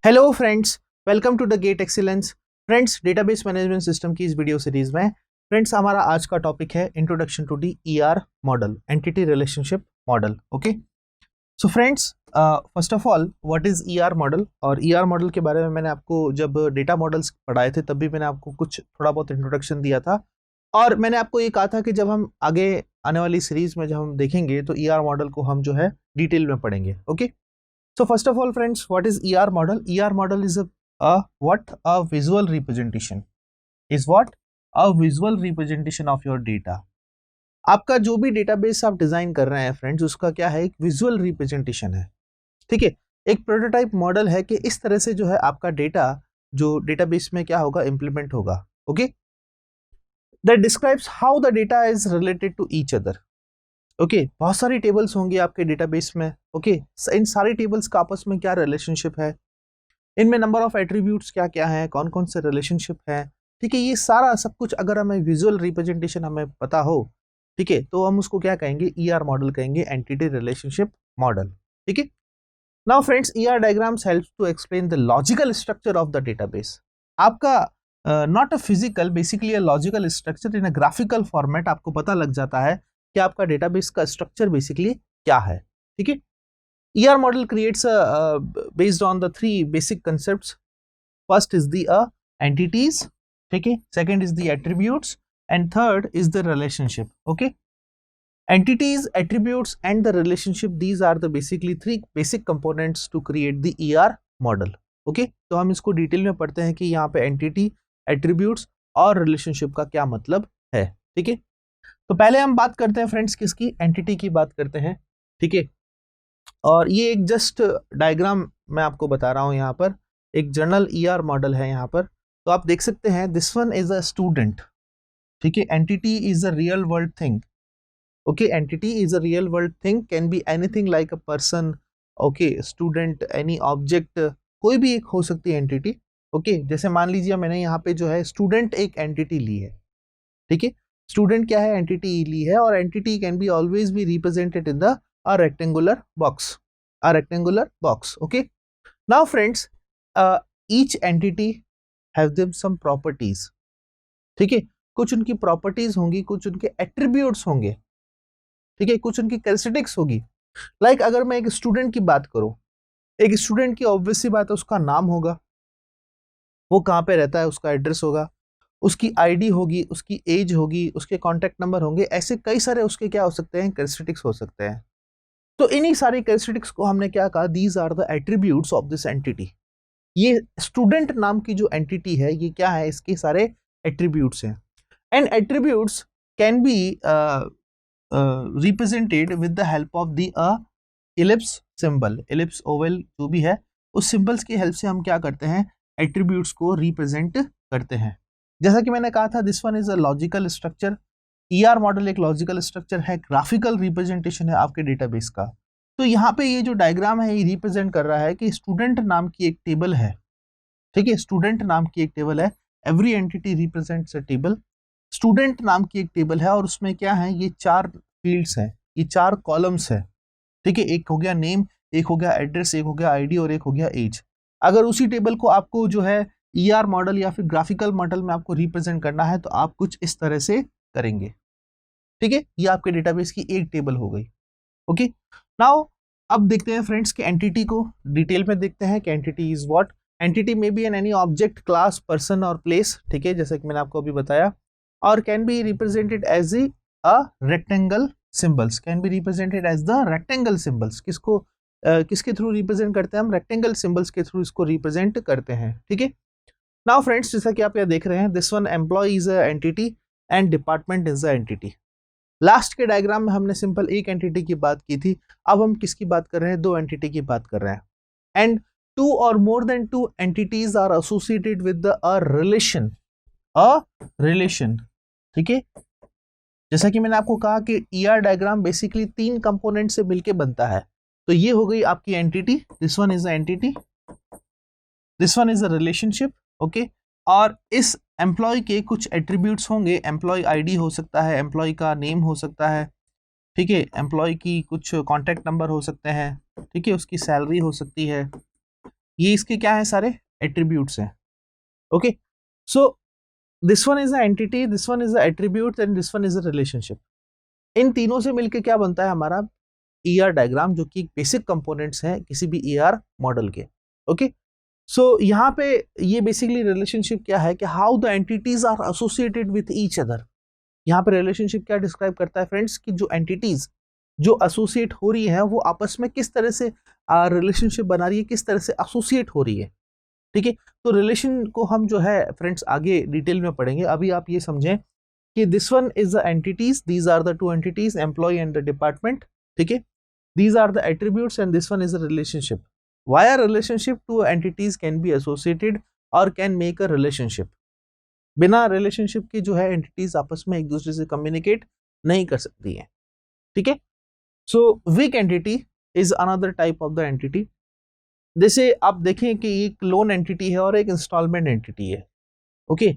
Hello friends, welcome to the gate excellence. Friends, database management system की इस video series में friends हमारा आज का टॉपिक है introduction to the ER model, entity relationship model. Okay, so friends, first of all what is ER model. और ER model के बारे में मैंने आपको जब डेटा मॉडल्स पढ़ाए थे तब भी मैंने आपको कुछ थोड़ा बहुत इंट्रोडक्शन दिया था, और मैंने आपको ये कहा था कि जब हम आगे आने वाली सीरीज में जब हम देखेंगे तो ईआर मॉडल को हम जो है डिटेल में पढ़ेंगे। Okay, so first of all friends, what is ER model? ER model is a visual representation, is what a visual representation of your data। आपका जो भी डेटाबेस आप डिजाइन कर रहे हैं फ्रेंड्स, उसका क्या है, एक विजुअल रिप्रेजेंटेशन है। ठीक है, एक प्रोटोटाइप मॉडल है कि इस तरह से जो है आपका डेटा जो डेटाबेस में क्या होगा, इंप्लीमेंट होगा। Okay, that describes how the data is related to each other. Okay, बहुत सारी टेबल्स होंगी आपके डेटाबेस में। ओके, इन सारी टेबल्स का आपस में क्या रिलेशनशिप है, इनमें नंबर ऑफ एट्रीब्यूट्स क्या क्या हैं, कौन कौन से रिलेशनशिप हैं। ठीक है, ये सारा सब कुछ अगर हमें विजुअल रिप्रेजेंटेशन हमें पता हो, ठीक है, तो हम उसको क्या कहेंगे, ईआर मॉडल कहेंगे, एंटिटी रिलेशनशिप मॉडल। ठीक है, now friends, ER diagrams helps to explain the logical structure of the database. आपका not a physical, basically a logical structure इन अ ग्राफिकल फॉर्मेट आपको पता लग जाता है कि आपका डेटाबेस का स्ट्रक्चर बेसिकली क्या है। ठीक है, ER model creates based on the three basic concepts. First is the entities, ठीक है, second is the attributes, and third is the relationship. Okay, entities, attributes, and the relationship, these are the basically three basic components to create the ER model. Okay, तो हम इसको detail में पढ़ते हैं कि यहाँ पे एंटिटी, एट्रीब्यूट्स और रिलेशनशिप का क्या मतलब है। ठीक है, तो पहले हम बात करते हैं फ्रेंड्स किसकी, एंटिटी की बात करते हैं। ठीक है, और ये एक जस्ट डायग्राम मैं आपको बता रहा हूँ, यहाँ पर एक जनरल ईआर मॉडल है यहाँ पर। तो आप देख सकते हैं, this one is a student. ठीक है, entity is a real world thing. Okay, entity is a real world thing, can be anything like a person. Okay, student, any object, कोई भी एक हो सकती है एंटिटी। ओके, जैसे मान लीजिए मैंने यहाँ पे जो है स्टूडेंट एक एंटिटी ली है। ठीक है, स्टूडेंट क्या है, एंटिटी ली है, और entity can be always be represented in the a rectangular box, a rectangular box. Okay, now friends, each entity have them some properties. ठीक है, कुछ उनकी प्रॉपर्टीज होंगी, कुछ उनके एट्रीब्यूट्स होंगे। ठीक है, कुछ उनकी कैरेक्टरिस्टिक्स होगी। लाइक अगर मैं एक स्टूडेंट की बात करूं, एक स्टूडेंट की ऑब्वियस सी बात है, उसका नाम होगा, वो कहाँ पे रहता है, उसका एड्रेस होगा, उसकी आईडी होगी, उसकी एज होगी, उसके कॉन्टैक्ट नंबर होंगे, ऐसे कई सारे उसके क्या हो सकते हैं, कैरेक्टरिस्टिक्स हो सकते हैं। तो इन्हीं सारी कैरेक्टरिस्टिक्स को हमने क्या कहा, these are the attributes of this entity. ये स्टूडेंट नाम की जो एंटिटी है, ये क्या है, इसके सारे एट्रीब्यूट्स हैं। And attributes can be represented with the help of the ellipse symbol, ellipse, Oval, जो भी है, उस सिंबल्स की हेल्प से हम क्या करते हैं, एट्रीब्यूट्स को रिप्रेजेंट करते हैं। जैसा कि मैंने कहा था, this one is a logical structure. ER model एक लॉजिकल स्ट्रक्चर है, ग्राफिकल रिप्रेजेंटेशन है आपके डेटाबेस का। तो यहाँ पे ये जो डायग्राम है, ये रिप्रेजेंट कर रहा है कि स्टूडेंट नाम की एक टेबल है। ठीक है, स्टूडेंट नाम की एक टेबल है, every entity represents a table. Student नाम की एक टेबल है, और उसमें क्या है, ये चार फील्ड्स हैं, ये चार कॉलम्स हैं। ठीक है, एक हो गया नेम, एक हो गया एड्रेस, एक हो गया आईडी, और एक हो गया एज। अगर उसी टेबल को आपको जो है ईआर मॉडल या फिर ग्राफिकल मॉडल में आपको रिप्रेजेंट करना है, तो आप कुछ इस तरह से करेंगे। ठीक है, ये आपके डेटाबेस की एक टेबल हो गई। ओके, नाउ अब देखते हैं फ्रेंड्स कि एंटिटी को डिटेल में देखते हैं कि एंटिटी इज व्हाट। एंटिटी में be an any object, class, person और प्लेस। ठीक है, जैसे कि मैंने आपको अभी बताया, और can be represented as a rectangle symbols, can be represented as the rectangle symbols. किसको किसके थ्रू रिप्रेजेंट करते हैं हम, रेक्टेंगल सिंबल्स के थ्रू इसको रिप्रेजेंट करते हैं। ठीक है, नाउ फ्रेंड्स, जैसा कि आप यहाँ देख रहे हैं, this one employee is a entity and department is a entity. Last के डायग्राम में हमने सिंपल एक एंटिटी की बात की थी, अब हम किसकी बात कर रहे हैं, दो एंटिटी की बात कर रहे हैं। एंड टू और more than two entities are associated with a relation, a relation. ठीक है, जैसा कि मैंने आपको कहा कि ईआर डायग्राम बेसिकली तीन कंपोनेंट से मिलकर बनता है। तो ये हो गई आपकी entity, this one is a entity, this one is a relationship. Okay, और इस एम्प्लॉय के कुछ एट्रीब्यूट्स होंगे, एम्प्लॉय आईडी हो सकता है, एम्प्लॉय का नेम हो सकता है। ठीक है, एम्प्लॉय की कुछ कॉन्टैक्ट नंबर हो सकते हैं। ठीक है, उसकी सैलरी हो सकती है, ये इसके क्या है, सारे एट्रीब्यूट्स हैं। Okay, so this one is a entity, this one is a attribute and this one is a relationship. इन तीनों से मिलके क्या बनता है हमारा ईआर डायग्राम, जो कि बेसिक कंपोनेंट्स हैं किसी भी ईआर मॉडल के। ओके, सो यहाँ पे ये बेसिकली रिलेशनशिप क्या है कि how the entities are associated with each other. यहाँ पे रिलेशनशिप क्या डिस्क्राइब करता है फ्रेंड्स, कि जो एंटिटीज जो एसोसिएट हो रही है वो आपस में किस तरह से रिलेशनशिप बना रही है, किस तरह से एसोसिएट हो रही है। ठीक है, तो रिलेशन को हम जो है फ्रेंड्स आगे डिटेल में पढ़ेंगे। अभी आप ये समझें कि this one is the entities, these are the two entities, employee and the department. ठीक है, these are the attributes and this one is a relationship. Why a relationship? Two entities can be associated or can make a relationship. बिना relationship के जो है entities आपस में एक दूसरे से कम्युनिकेट नहीं कर सकती हैं। ठीक है, so weak entity is another type of the entity. जैसे आप देखें कि एक लोन एंटिटी है और एक इंस्टॉलमेंट एंटिटी है। ओके,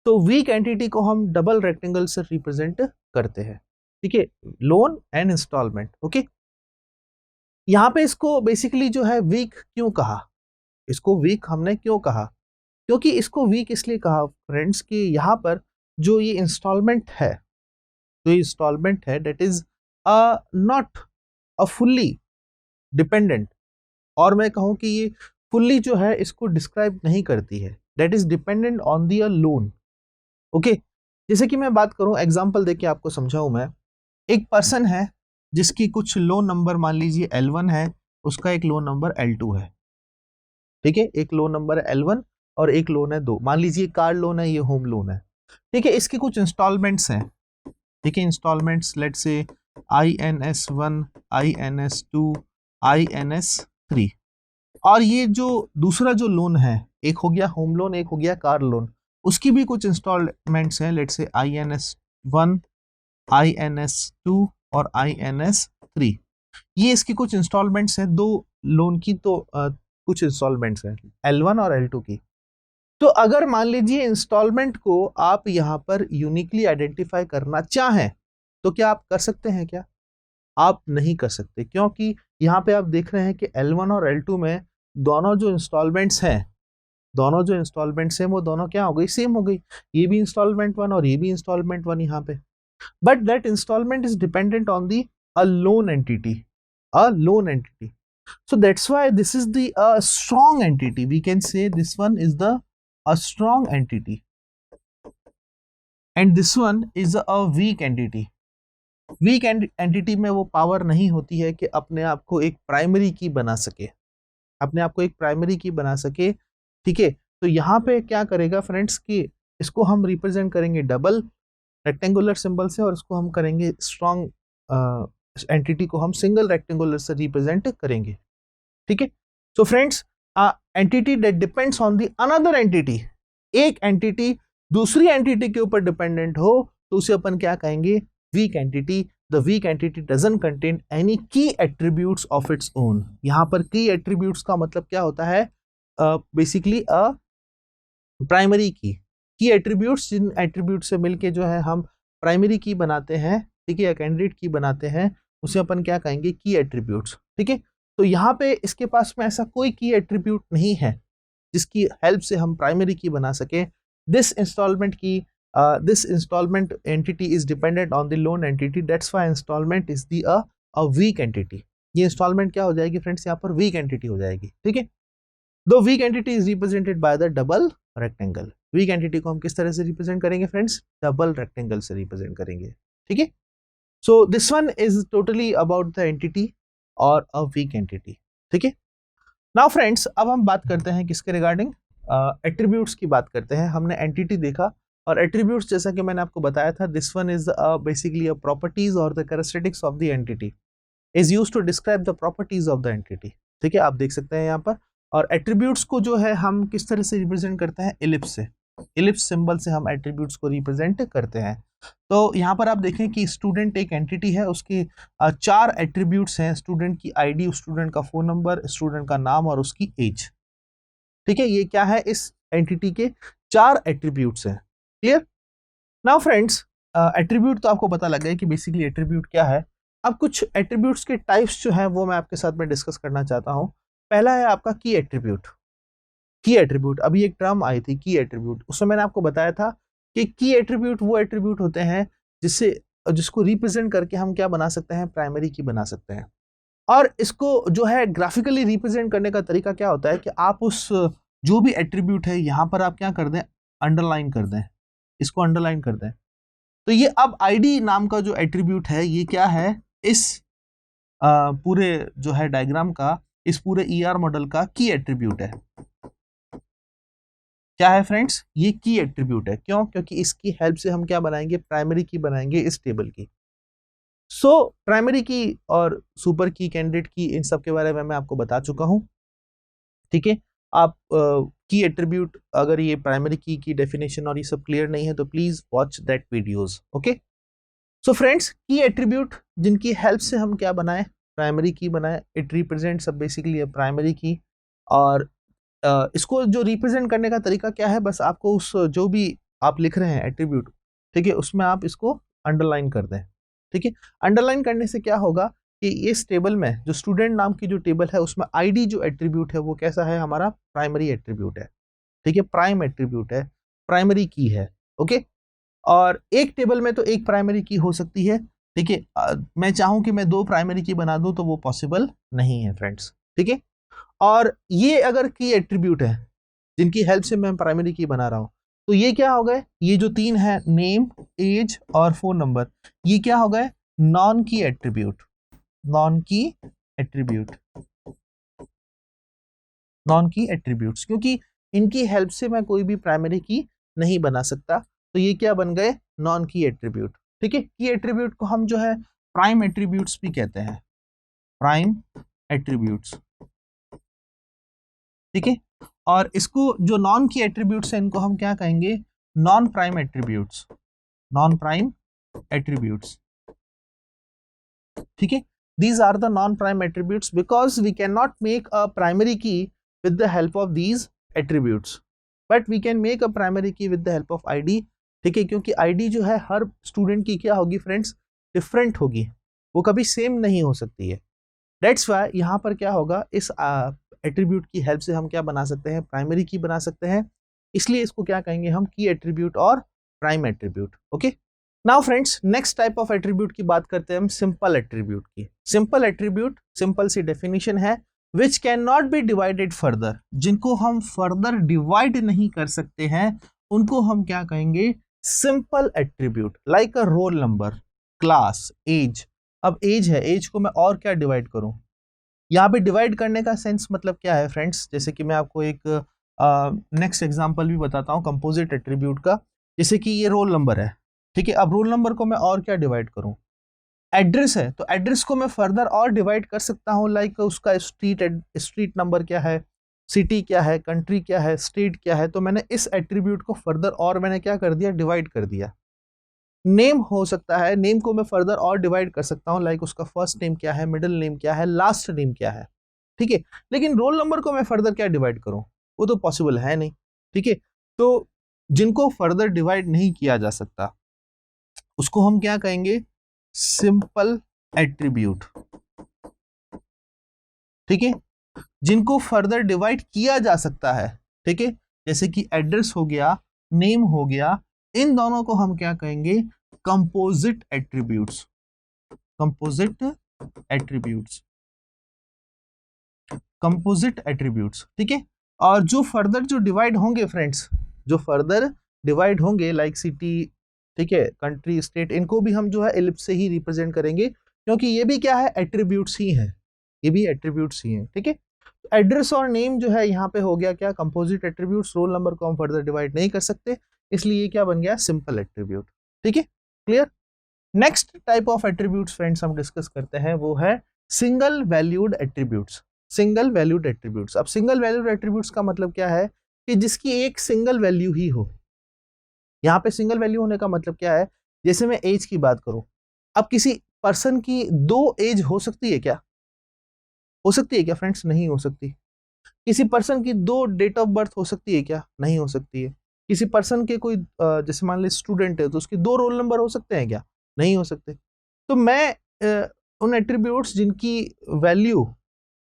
तो वीक एंटिटी को हम डबल रेक्टेंगल से रिप्रेजेंट करते हैं। ठीक है, लोन एंड इंस्टॉलमेंट। ओके, यहाँ पे इसको बेसिकली जो है वीक क्यों कहा, इसको वीक हमने क्यों कहा, क्योंकि इसको वीक इसलिए कहा फ्रेंड्स कि यहाँ पर जो ये इंस्टॉलमेंट है, जो ये इंस्टॉलमेंट है debt is not a fully dependent, और मैं कहूँ कि ये फुल्ली जो है इसको डिस्क्राइब नहीं करती है, debt is dependent on the a loan. Okay, जैसे कि मैं बात करूँ, एग्जाम्पल देके आपको समझाऊं मैं, एक पर्सन है जिसकी कुछ लोन नंबर मान लीजिए L1 है, उसका एक लोन नंबर L2 है। ठीक है, एक लोन नंबर है L1 और एक लोन है 2, मान लीजिए कार लोन है, ये होम लोन है। ठीक है, इसके कुछ इंस्टॉलमेंट्स हैं। ठीक है, installments let's say INS1, INS2, INS3। और ये जो दूसरा जो लोन है, एक हो गया होम लोन, एक हो गया कार लोन, उसकी भी कुछ इंस्टॉलमेंट्स हैं, लेट्स से INS1, INS2 और INS3। ये इसकी कुछ इंस्टॉलमेंट्स हैं, दो लोन की तो कुछ इंस्टॉलमेंट्स हैं L1 और L2 की। तो अगर मान लीजिए इंस्टॉलमेंट को आप यहाँ पर यूनिकली आइडेंटिफाई करना चाहें तो क्या आप कर सकते हैं? क्या आप नहीं कर सकते, क्योंकि यहाँ पे आप देख रहे हैं कि L1 और L2 में दोनों जो इंस्टॉलमेंट्स हैं, दोनों जो इंस्टॉलमेंट्स हैं वो दोनों क्या हो गई, सेम हो गई। ये भी इंस्टॉलमेंट 1 और ये भी इंस्टॉलमेंट 1 यहाँ पे, but that installment is dependent on the a loan entity, a loan entity. So that's why this is the strong entity. We can say this one is the a strong entity and this one is a weak entity. Weak entity में वो power नहीं होती है कि अपने आप को एक प्राइमरी की बना सके, अपने आप को एक प्राइमरी की बना सके। ठीक है, तो यहाँ पे क्या करेगा फ्रेंड्स कि इसको हम रिप्रेजेंट करेंगे डबल रेक्टेंगुलर सिंबल से और इसको हम करेंगे स्ट्रॉन्ग एंटिटी को हम सिंगल रेक्टेंगुलर से रिप्रेजेंट करेंगे। ठीक है, so friends entity that depends on the another entity, एक एंटिटी दूसरी एंटिटी के ऊपर डिपेंडेंट हो तो उसे अपन क्या कहेंगे, weak entity. The weak entity doesn't contain any की एट्रीब्यूट्स ऑफ इट्स ओन। यहाँ पर की एट्रीब्यूट्स का मतलब क्या होता है, बेसिकली अ प्राइमरी की एट्रीब्यूट्स, जिन एट्रीब्यूट से मिलके जो है हम प्राइमरी की बनाते हैं, ठीक है, या कैंडिडेट की बनाते हैं, उसे अपन क्या कहेंगे, की एट्रीब्यूट्स। ठीक है, तो यहाँ पे इसके पास में ऐसा कोई की एट्रीब्यूट नहीं है जिसकी हेल्प से हम प्राइमरी की बना सके। This installment entity is dependent on the loan entity, that's why installment is the a weak entity. ये इंस्टॉलमेंट क्या हो जाएगी फ्रेंड्स, यहाँ पर वीक एंटिटी हो जाएगी। ठीक है, दो weak entity is represented by the double rectangle. Weak entity को हम किस तरह से रिप्रेजेंट करेंगे फ्रेंड्स, डबल रेक्टेंगल से रिप्रेजेंट करेंगे। ठीक है, सो this one is totally about the entity और अ वीक एंटिटी। ठीक है, नाउ फ्रेंड्स अब हम बात करते हैं किसके रिगार्डिंग, एट्रीब्यूट्स की बात करते हैं। हमने एंटिटी देखा और एट्रीब्यूट्स जैसा कि मैंने आपको बताया था, this one is basically a properties और the characteristics of the entity is used to describe the properties of the entity. ठीक है, आप देख सकते हैं यहाँ पर। और एट्रीब्यूट्स को जो है हम किस तरह से रिप्रेजेंट करते हैं, इलिप्स से, इलिप्स सिंबल से हम एट्रीब्यूट्स को रिप्रेजेंट करते हैं। तो यहाँ पर आप देखें कि स्टूडेंट एक एंटिटी है, उसके 4 एट्रीब्यूट्स हैं, स्टूडेंट की आईडी, स्टूडेंट का फोन नंबर, स्टूडेंट का नाम और उसकी एज। ठीक है, ये क्या है, इस एंटिटी के 4 एट्रीब्यूट्स हैं। क्लियर? नाउ फ्रेंड्स एट्रीब्यूट तो आपको पता लग गया कि बेसिकली एट्रीब्यूट क्या है। अब कुछ एट्रीब्यूट्स के टाइप्स जो हैं वो मैं आपके साथ में डिस्कस करना चाहता हूँ। पहला है आपका की एट्रीब्यूट। की एट्रीब्यूट, अभी एक टर्म आई थी की एट्रीब्यूट, उसमें मैंने आपको बताया था कि की एट्रीब्यूट वो एट्रीब्यूट होते हैं जिसको रिप्रेजेंट करके हम क्या बना सकते हैं, प्राइमरी की बना सकते हैं। और इसको जो है ग्राफिकली रिप्रेजेंट करने का तरीका क्या होता है कि आप उस जो भी एट्रीब्यूट है यहां पर आप क्या कर दें, अंडरलाइन कर दें, इसको अंडरलाइन कर दें। तो ये अब आईडी नाम का जो एट्रीब्यूट है ये क्या है, इस पूरे जो है डायग्राम का, इस पूरे ईआर मॉडल का की एट्रीब्यूट है। क्या है फ्रेंड्स, ये की एट्रीब्यूट है। क्यों? क्योंकि इसकी हेल्प से हम क्या बनाएंगे, प्राइमरी की बनाएंगे इस टेबल की। सो प्राइमरी की और सुपर की, कैंडिडेट की, इन सब के बारे में मैं आपको बता चुका हूं। ठीक है, आप की एट्रीब्यूट, अगर ये प्राइमरी की डेफिनेशन और ये सब क्लियर नहीं है तो please watch that videos. Okay, so friends, की एट्रीब्यूट जिनकी हेल्प से हम क्या बनाए, प्राइमरी की बनाए, it represents basically a primary की। और इसको जो रिप्रेजेंट करने का तरीका क्या है, बस आपको उस जो भी आप लिख रहे हैं एट्रीब्यूट, ठीक है, उसमें आप इसको अंडरलाइन कर दें। ठीक है, अंडरलाइन करने से क्या होगा कि इस टेबल में जो स्टूडेंट नाम की जो टेबल है उसमें आईडी जो एट्रीब्यूट है वो कैसा है, हमारा प्राइमरी एट्रीब्यूट है। ठीक है, प्राइम एट्रीब्यूट है, प्राइमरी की है। ओके, और एक टेबल में तो एक प्राइमरी की हो सकती है। ठीक है, मैं चाहूं कि मैं 2 प्राइमरी की बना दूं तो वो पॉसिबल नहीं है फ्रेंड्स। ठीक है, और ये अगर की एट्रीब्यूट है जिनकी हेल्प से मैं प्राइमरी की बना रहा हूं, तो ये क्या हो गए, ये जो 3 है, नेम, एज और फोन नंबर, ये क्या हो गए, नॉन की एट्रीब्यूट। नॉन की एट्रीब्यूट, नॉन की एट्रीब्यूट्स, क्योंकि इनकी हेल्प से मैं कोई भी प्राइमरी की नहीं बना सकता, तो ये क्या बन गए, नॉन की एट्रीब्यूट। ठीक है, की एट्रीब्यूट को हम जो है प्राइम एट्रीब्यूट्स भी कहते हैं, प्राइम एट्रीब्यूट्स। ठीक है, और इसको जो नॉन की एट्रीब्यूट्स है इनको हम क्या कहेंगे, non prime attributes, non prime attributes. ठीक है, these are the non-prime attributes because we cannot make a primary key with the help of these attributes, but we can make a primary key with the help of id। ठीक है, क्योंकि id जो है हर student की क्या होगी friends, different होगी, वो कभी सेम नहीं हो सकती है। दैट्स वाई यहाँ पर क्या होगा, इस एट्रीब्यूट की हेल्प से हम क्या बना सकते हैं, प्राइमरी की बना सकते हैं। इसलिए इसको क्या कहेंगे हम, की एट्रीब्यूट और prime attribute. Okay, now friends, next type of attribute की बात करते हैं हम, सिंपल एट्रीब्यूट की। सिंपल एट्रीब्यूट, सिंपल सी डेफिनेशन है, which can not be divided further, जिनको हम फर्दर डिवाइड नहीं कर सकते हैं उनको हम क्या कहेंगे, simple attribute. Like a roll number, class, age. अब एज है, एज को मैं और क्या डिवाइड करूं, यहाँ पे डिवाइड करने का सेंस मतलब क्या है फ्रेंड्स, जैसे कि मैं आपको एक नेक्स्ट एग्जांपल भी बताता हूँ कंपोजिट एट्रीब्यूट का। जैसे कि ये रोल नंबर है, ठीक है, अब रोल नंबर को मैं और क्या डिवाइड करूं, एड्रेस है, तो एड्रेस को मैं फर्दर और डिवाइड कर सकता हूं, लाइक उसका स्ट्रीट नंबर क्या है, सिटी क्या है, कंट्री क्या है, स्टेट क्या है, तो मैंने इस एट्रीब्यूट को फर्दर और मैंने क्या कर दिया, डिवाइड कर दिया। नेम हो सकता है, नेम को मैं फर्दर और डिवाइड कर सकता हूं, लाइक उसका फर्स्ट नेम क्या है, मिडिल नेम क्या है, लास्ट नेम क्या है। ठीक है, लेकिन रोल नंबर को मैं फर्दर क्या डिवाइड करूं, वो तो पॉसिबल है नहीं। ठीक है, तो जिनको फर्दर डिवाइड नहीं किया जा सकता उसको हम क्या कहेंगे, सिंपल एट्रीब्यूट। ठीक है, जिनको फर्दर डिवाइड किया जा सकता है, ठीक है, जैसे कि एड्रेस हो गया, नेम हो गया, इन दोनों को हम क्या कहेंगे, composite attributes. Composite attributes, composite attributes. ठीक है, और जो फर्दर जो डिवाइड होंगे फ्रेंड्स, जो फर्दर डिवाइड होंगे लाइक सिटी, ठीक है, कंट्री, स्टेट, इनको भी हम जो है एलिप्स से ही रिप्रेजेंट करेंगे, क्योंकि ये भी क्या है, एट्रीब्यूट्स ही हैं, ये भी एट्रीब्यूट्स ही हैं। ठीक है, एड्रेस और नेम जो है यहाँ पे हो गया क्या, कंपोजिट एट्रीब्यूट्स। रोल नंबर को हम फर्दर डिवाइड नहीं कर सकते, इसलिए ये क्या बन गया, सिंपल एट्रीब्यूट। ठीक है, clear. Next type of attributes friends हम डिस्कस करते हैं, वो है single valued attributes. Single valued attributes, अब सिंगल वैल्यूड एट्रीब्यूट्स का मतलब क्या है कि जिसकी एक सिंगल वैल्यू ही हो। यहाँ पे सिंगल वैल्यू होने का मतलब क्या है, जैसे मैं एज की बात करूं, अब किसी पर्सन की 2 एज हो सकती है क्या, हो सकती है क्या फ्रेंड्स, नहीं हो सकती। किसी पर्सन की 2 डेट ऑफ बर्थ हो सकती है क्या, नहीं हो सकती है। किसी पर्सन के कोई जैसे मान ली स्टूडेंट है तो उसकी 2 रोल नंबर हो सकते हैं क्या, नहीं हो सकते। तो मैं उन एट्रीब्यूट्स जिनकी वैल्यू,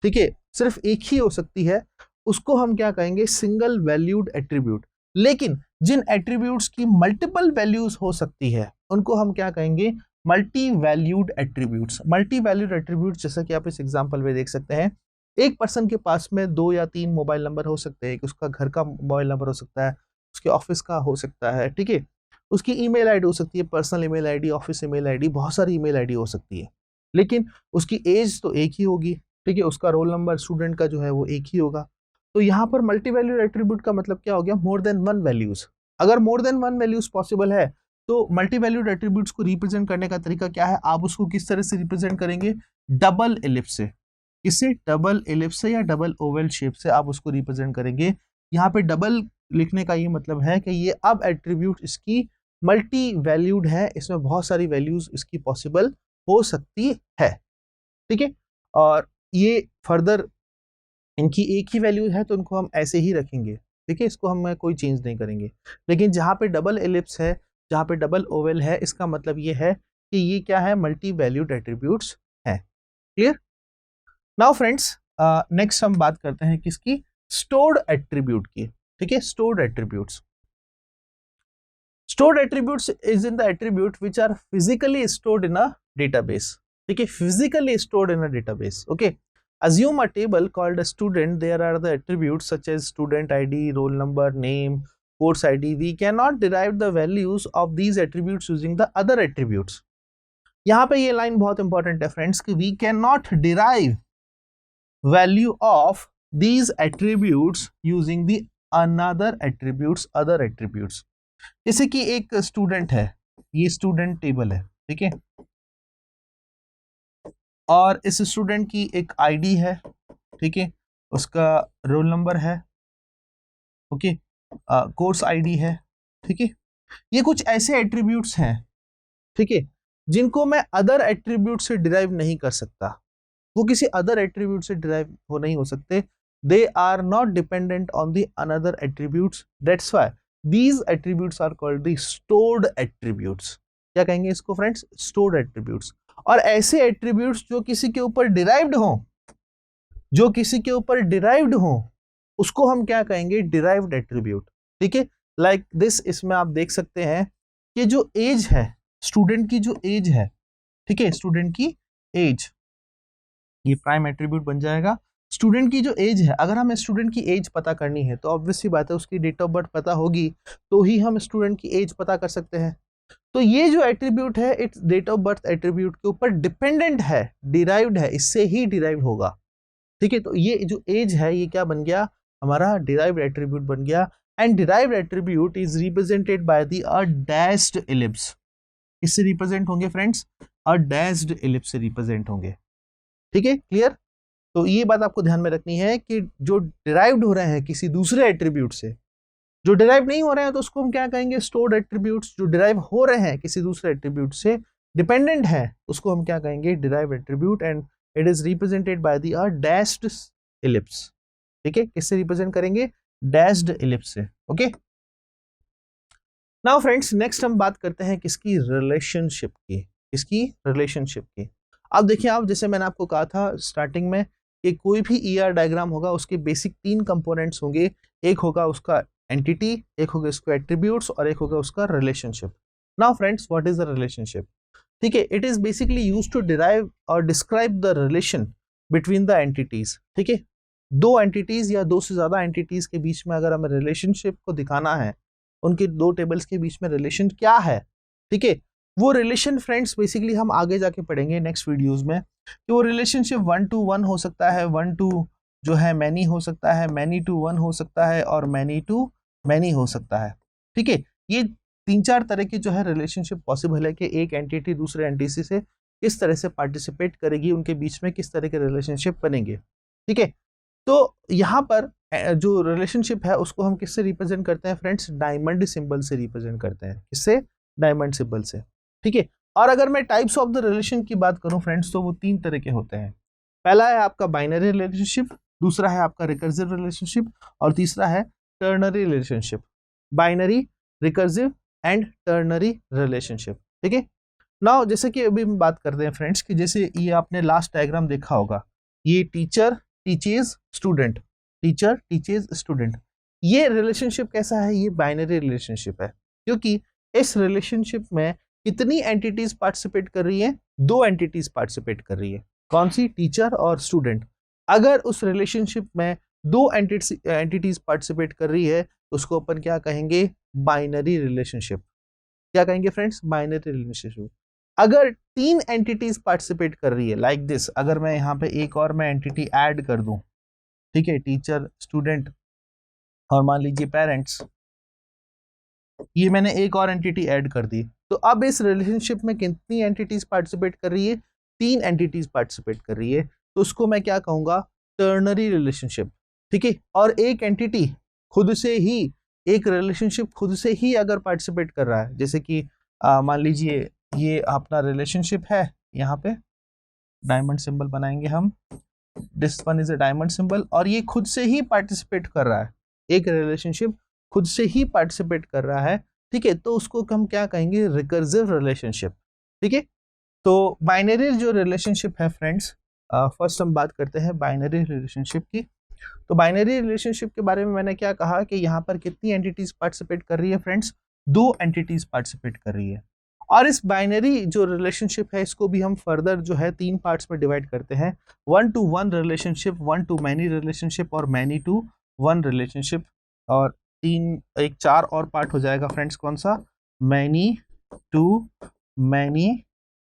ठीक है, सिर्फ एक ही हो सकती है, उसको हम क्या कहेंगे, सिंगल वैल्यूड एट्रीब्यूट। लेकिन जिन एट्रीब्यूट्स की मल्टीपल वैल्यूज हो सकती है उनको हम क्या कहेंगे, multi valued attributes. Multi valued attributes जैसा कि आप इस एग्जांपल में देख सकते हैं, एक पर्सन के पास में 2 या 3 मोबाइल नंबर हो सकते हैं, उसका घर का मोबाइल नंबर हो सकता है, उसके ऑफिस का हो सकता है, ठीक है, उसकी ईमेल आईडी हो सकती है, personal email ID, office email ID, बहुत सारी ईमेल आईडी हो सकती है, लेकिन उसकी एज तो एक ही होगी, ठीक है, उसका रोल नंबर स्टूडेंट का जो है वो एक ही होगा। तो यहाँ पर मल्टी वैल्यूड एट्रीब्यूट का मतलब क्या हो गया, मोर देन वन वैल्यूज। अगर more than one values possible है तो मल्टी वैल्यूड एट्रीब्यूट्स को रिप्रेजेंट करने का तरीका क्या है, आप उसको किस तरह से रिप्रेजेंट करेंगे, डबल एलिप्स से। किससे, डबल एलिप्स से या डबल ओवल शेप से आप उसको रिप्रेजेंट करेंगे। यहाँ पे डबल लिखने का ये मतलब है कि ये अब एट्रीब्यूट इसकी मल्टी वैल्यूड है, इसमें बहुत सारी वैल्यूज इसकी पॉसिबल हो सकती है, ठीक है। और ये फर्दर इनकी एक ही वैल्यू है तो इनको हम ऐसे ही रखेंगे, ठीक है, इसको हम कोई चेंज नहीं करेंगे। लेकिन जहाँ पे डबल एलिप्स है, जहाँ पे डबल ओवल है, इसका मतलब ये है कि ये क्या है, मल्टी वैल्यूड एट्रीब्यूट्स है। क्लियर। नाउ फ्रेंड्स, नेक्स्ट हम बात करते हैं किसकी, स्टोर्ड एट्रीब्यूट की, ठीक है। Stored attributes, stored attributes is in the attribute which are physically stored in a database, ठीक है, physically stored in a database, okay। Assume a table called a student, there are the attributes such as student id, roll number, name, course id. We cannot derive the values of these attributes using the other attributes। यहाँ पे ये line बहुत important है friends कि we cannot derive value of these attributes using the another attributes, other attributes। जैसे कि एक student है, ये स्टूडेंट टेबल है, ठीक है, और इस स्टूडेंट की एक आईडी है, ठीक है, उसका रोल नंबर है, ओके, कोर्स आईडी है, ठीक है। ये कुछ ऐसे एट्रीब्यूट्स हैं, ठीक है, जिनको मैं अदर एट्रीब्यूट से डिराइव नहीं कर सकता, वो किसी अदर एट्रीब्यूट से डिराइव हो नहीं हो सकते। They are not dependent on the another attributes, that's why these attributes are called the stored attributes। क्या कहेंगे इसको फ्रेंड्स, stored attributes। और ऐसे attributes जो किसी के ऊपर derived हो, जो किसी के ऊपर derived हो, उसको हम क्या कहेंगे, derived attribute, ठीक है। लाइक दिस, इसमें आप देख सकते हैं कि जो एज है, स्टूडेंट की जो एज है, ठीक है, स्टूडेंट की एज, ये प्राइम एट्रीब्यूट बन जाएगा। स्टूडेंट की जो एज है, अगर हमें स्टूडेंट की एज पता करनी है तो ऑब्वियस सी बात है उसकी डेट ऑफ बर्थ पता होगी तो ही हम स्टूडेंट की एज पता कर सकते हैं। तो ये जो एट्रीब्यूट है, it's date of birth attribute के ऊपर डिपेंडेंट है, डिराइव्ड है, इससे ही डिराइव होगा, ठीक है। तो ये जो एज है ये क्या बन गया, हमारा डिराइव्ड एट्रीब्यूट बन गया। And derived attribute is represented by the a dashed ellipse. इससे रिप्रेजेंट होंगे फ्रेंड्स, अ डैश्ड एलिप्स से रिप्रेजेंट होंगे, ठीक है, क्लियर। तो ये बात आपको ध्यान में रखनी है कि जो डिराइव्ड हो रहे हैं किसी दूसरे एट्रीब्यूट से, जो डिराइव नहीं हो रहे हैं तो उसको हम क्या कहेंगे, स्टोर्ड एट्रीब्यूट्स। जो डिराइव हो रहे हैं किसी दूसरे एट्रीब्यूट से, डिपेंडेंट है, उसको हम क्या कहेंगे, derive attribute. And it is represented by the dashed ellipse, ठीक है। किससे रिप्रेजेंट करेंगे, डैश्ड एलिप्स से, ओके। नाउ फ्रेंड्स, नेक्स्ट हम बात करते हैं किसकी, रिलेशनशिप की, किसकी, रिलेशनशिप की। अब देखिए, आप जैसे मैंने आपको कहा था स्टार्टिंग में कि कोई भी ईआर डायग्राम होगा उसके बेसिक 3 कंपोनेंट्स होंगे, एक होगा उसका एंटिटी, एक होगा उसका एट्रीब्यूट्स और एक होगा उसका relationship. Now friends, what is the relationship, ठीक है, it is basically used to derive और describe the relation between the entities, ठीक है। दो एंटिटीज या दो से ज्यादा एंटिटीज के बीच में अगर हमें रिलेशनशिप को दिखाना है, उनके दो टेबल्स के बीच में रिलेशन क्या है, ठीक है, वो रिलेशन फ्रेंड्स बेसिकली हम आगे जाके पढ़ेंगे नेक्स्ट वीडियोस में कि वो रिलेशनशिप 1 to 1 हो सकता है, 1 to जो है मैनी हो सकता है, मैनी टू 1 हो सकता है और मैनी टू मैनी हो सकता है, ठीक है। ये 3-4 तरह की जो है रिलेशनशिप पॉसिबल है कि एक एंटिटी दूसरे एंटिटी से किस तरह से पार्टिसिपेट करेगी, उनके बीच में किस तरह के रिलेशनशिप बनेंगे, ठीक है। तो यहाँ पर जो रिलेशनशिप है उसको हम किससे रिप्रेजेंट करते हैं फ्रेंड्स, डायमंड सिंबल से रिप्रेजेंट करते हैं, किससे, डायमंड सिंबल से, ठीक है। और अगर मैं टाइप्स ऑफ द रिलेशन की बात करूं फ्रेंड्स तो वो 3 तरह के होते हैं। पहला है आपका बाइनरी रिलेशनशिप, दूसरा है आपका रिकर्सिव रिलेशनशिप और तीसरा है ternary relationship. Binary, recursive and ternary relationship, ठीक है। नाउ जैसे कि अभी हम बात करते हैं फ्रेंड्स कि जैसे ये आपने लास्ट डायग्राम देखा होगा, ये teacher teaches student, teacher teachers student. ये रिलेशनशिप कैसा है? ये बाइनरी रिलेशनशिप है, क्योंकि इस रिलेशनशिप में कितनी एंटिटीज पार्टिसिपेट कर रही है? 2 एंटिटीज पार्टिसिपेट कर रही है। कौन सी? टीचर और स्टूडेंट। अगर उस रिलेशनशिप में 2 एंटिटीज पार्टिसिपेट कर रही है तो उसको अपन क्या कहेंगे? Binary relationship. क्या कहेंगे फ्रेंड्स? Binary relationship. अगर 3 एंटिटीज पार्टिसिपेट कर रही है, लाइक दिस, अगर मैं यहाँ पे एक और मैं एंटिटी ऐड कर दूं, ठीक है, टीचर स्टूडेंट और मान लीजिए पेरेंट्स, ये मैंने एक और एंटिटी ऐड कर दी, तो अब इस रिलेशनशिप में कितनी एंटिटीज पार्टिसिपेट कर रही है? 3 एंटिटीज पार्टिसिपेट कर रही है, तो उसको मैं क्या कहूंगा? Ternary relationship. ठीक है, और एक एंटिटी खुद से ही, एक रिलेशनशिप खुद से ही अगर पार्टिसिपेट कर रहा है, जैसे कि मान लीजिए ये अपना रिलेशनशिप है, यहाँ पे डायमंड सिंबल बनाएंगे हम, this one is a diamond symbol, और ये खुद से ही पार्टिसिपेट कर रहा है, एक रिलेशनशिप खुद से ही पार्टिसिपेट कर रहा है, ठीक है, तो उसको हम क्या कहेंगे? Recursive relationship. ठीक है, तो बाइनरी जो रिलेशनशिप है फ्रेंड्स, फर्स्ट हम बात करते हैं बाइनरी रिलेशनशिप की। तो बाइनरी रिलेशनशिप के बारे में मैंने क्या कहा कि यहाँ पर कितनी एंटिटीज पार्टिसिपेट कर रही है फ्रेंड्स? 2 एंटिटीज पार्टिसिपेट कर रही है। और इस बाइनरी जो रिलेशनशिप है इसको भी हम फर्दर जो है 3 पार्ट्स में डिवाइड करते हैं, 1 to 1 relationship, 1 to many relationship और many to 1 रिलेशनशिप, और 4 और पार्ट हो जाएगा फ्रेंड्स, कौन सा? many to many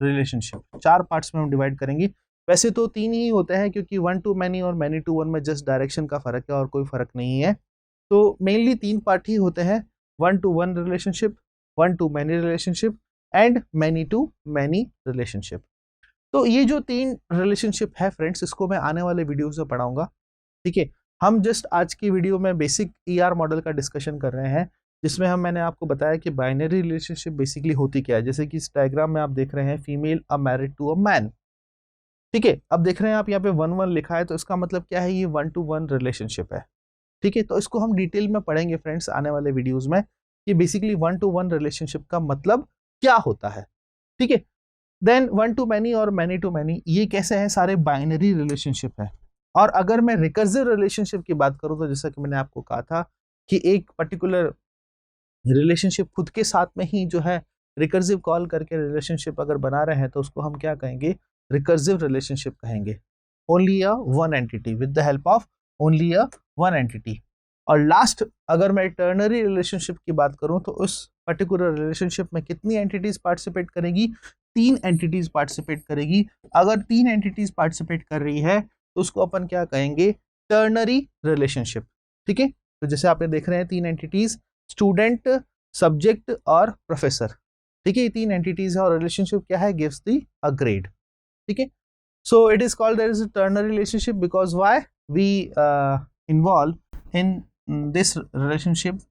relationship. 4 parts में हम डिवाइड करेंगे। वैसे तो 3 ही होते हैं, क्योंकि 1 to many और many to 1 में जस्ट डायरेक्शन का फर्क है और कोई फर्क नहीं है, तो मेनली 3 पार्ट ही होते हैं, 1 to 1 relationship, 1 to many relationship and many to many relationship. तो ये जो 3 रिलेशनशिप है फ्रेंड्स, इसको मैं आने वाले वीडियोस में पढ़ाऊंगा। ठीक है, हम जस्ट आज की वीडियो में बेसिक ईआर मॉडल का डिस्कशन कर रहे हैं, जिसमें मैंने आपको बताया कि बाइनरी रिलेशनशिप बेसिकली होती क्या है। जैसे कि इस डायग्राम में आप देख रहे हैं, female a married to a man. ठीक है, अब देख रहे हैं आप यहाँ पे 1-1 लिखा है, तो इसका मतलब क्या है? ये 1 to 1 रिलेशनशिप है। ठीक है, तो इसको हम डिटेल में पढ़ेंगे फ्रेंड्स आने वाले वीडियोज में, कि बेसिकली 1 to 1 रिलेशनशिप का मतलब क्या होता है। ठीक है, देन 1 to many और many to many, ये कैसे हैं? सारे बाइनरी रिलेशनशिप है। और अगर मैं रिकर्सिव रिलेशनशिप की बात करूं, तो जैसा कि मैंने आपको कहा था कि एक पर्टिकुलर रिलेशनशिप खुद के साथ में ही जो है रिकर्सिव कॉल करके रिलेशनशिप अगर बना रहे हैं, तो उसको हम क्या कहेंगे? रिकर्सिव रिलेशनशिप कहेंगे। Only a one entity, with the help of only a one entity. और लास्ट, अगर मैं टर्नरी रिलेशनशिप की बात करूं, तो उस पर्टिकुलर रिलेशनशिप में कितनी एंटिटीज पार्टिसिपेट करेगी? 3 एंटिटीज पार्टिसिपेट करेगी। अगर 3 एंटिटीज पार्टिसिपेट कर रही है तो उसको अपन क्या कहेंगे? Ternary relationship. ठीक है, तो जैसे आपने देख रहे हैं 3 एंटिटीज, स्टूडेंट, सब्जेक्ट और प्रोफेसर। ठीक है, ये 3 एंटिटीज है, और रिलेशनशिप क्या है? Gives the a grade. ठीक है, so it is called there is a ternary relationship because why we involve in this relationship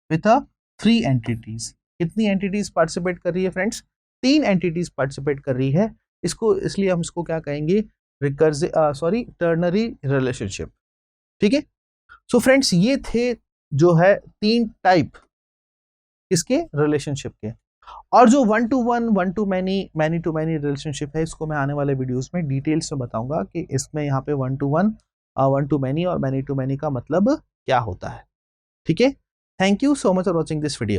with a 3 entities। कितनी entities participate कर रही है फ्रेंड्स? 3 entities participate कर रही है, इसको इसलिए हम इसको क्या कहेंगे? Ternary relationship. ठीक है, सो फ्रेंड्स ये थे जो है 3 टाइप किसके? रिलेशनशिप के। और जो 1 to 1, 1 to many, many to many relationship है, इसको मैं आने वाले वीडियोस में डिटेल्स में बताऊंगा कि इसमें यहाँ पे 1 to 1, 1 to many और many to many का मतलब क्या होता है। ठीक है, thank you so much for watching this video.